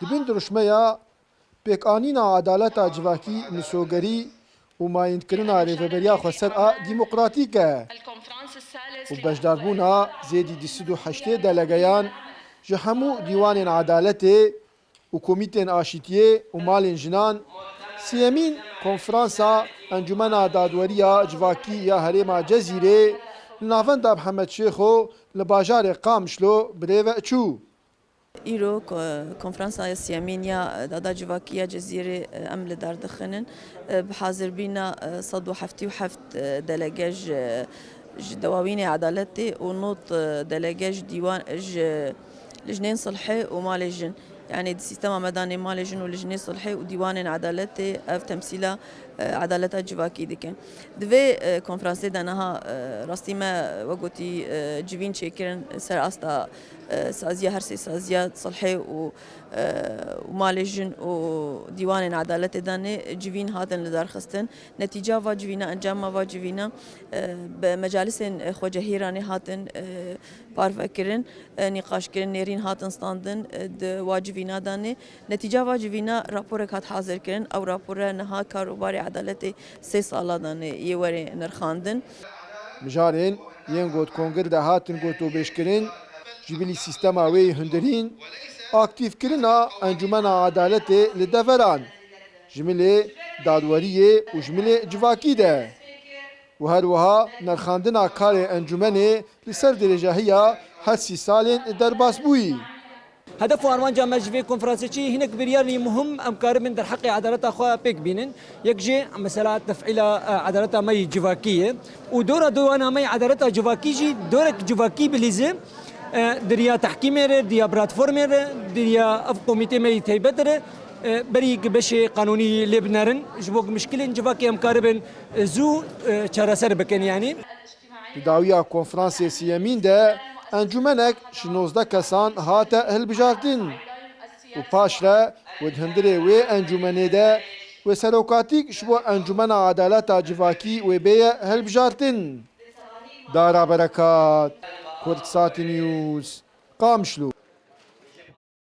Dibin duruşmaya pêkanîna adaleta civakî, misogerî û mayîndkirina rêveberiya xweser a dîmokratîk e. û bejdarbûna zêdî di 108 delegeyan ji hemû dîwanên adeletê û komîtên aşîtiyê û malên jinan sêyemîn konferansa Encûmena Dadweriya Civakî ya Herêma Cezîrê li navenda Mihemed Şêxo li bajarê Qamişlo bi rêve çû. îro konferansaya sêyemîn ya Dada Civakî ya Cezîrê em li derdixinin bi hazirbîna 177 delege ji dewawînê adeletê û not delege ji dîwan ji lijnên silhê û malê jin. Yani di sistema medanê malê jin û lijnê silhê û dîwanên adeletê ev temsîla adaleta civakî dikin. Di vê konferansê de niha rastî me wegotî civîn çêkirin ser asta saziya her sê saziya silhê û malê jin û dîwanên adeletê danê civîn hatin li derxistin. Netîca va civîna encama va civîna bi mecalisên xwecehîranê hatin parvekirin, nîqaşkirin, nêrîn hatin standin di va civîna danê. Netîca va civîna raporek hat hazirkirin. Ew rapora niha karûbarê adeletê 3 sala danê yê werê nirxandin. Mijarên yên got kongir de hatin gotûbêjkirin ji bilî sîstema wê hundirîn aktîvkirina Encûmena Adeletê li deveran ji milê dadweriyê û ji milê civakî de. û her wiha nirxandina karê encûmenê li ser dirêjehiya her 3 salên derbas bûyî. هدف وارمانجا مجلس كونفرنسي هناك بريالي مهم ام كارمن در حق عدالة اخويا بيك بينن يكجي مسألة تفعيل عدالة مي جواكية ودورة دوانا مي عدالة جواكيجي دورك جواكي بليزم دريا تحكيم دريا بلاتفورم دريا اف كوميتي مي تيبتر بريق بشي قانوني لبنرن جبوك مشكلة جواكي ام كاربن زو چارەسەر بكن يعني داویا konferansê sêyemîn de encûmenek ji 19 kesan hate hilbijartin û paş re wê di hundirê wê encûmenê de wê serokatîk ji bo Encûmena Adaleta Civakî wê bêye hilbijartin. Dara Berekat, Kurdsat News, Qamişlo.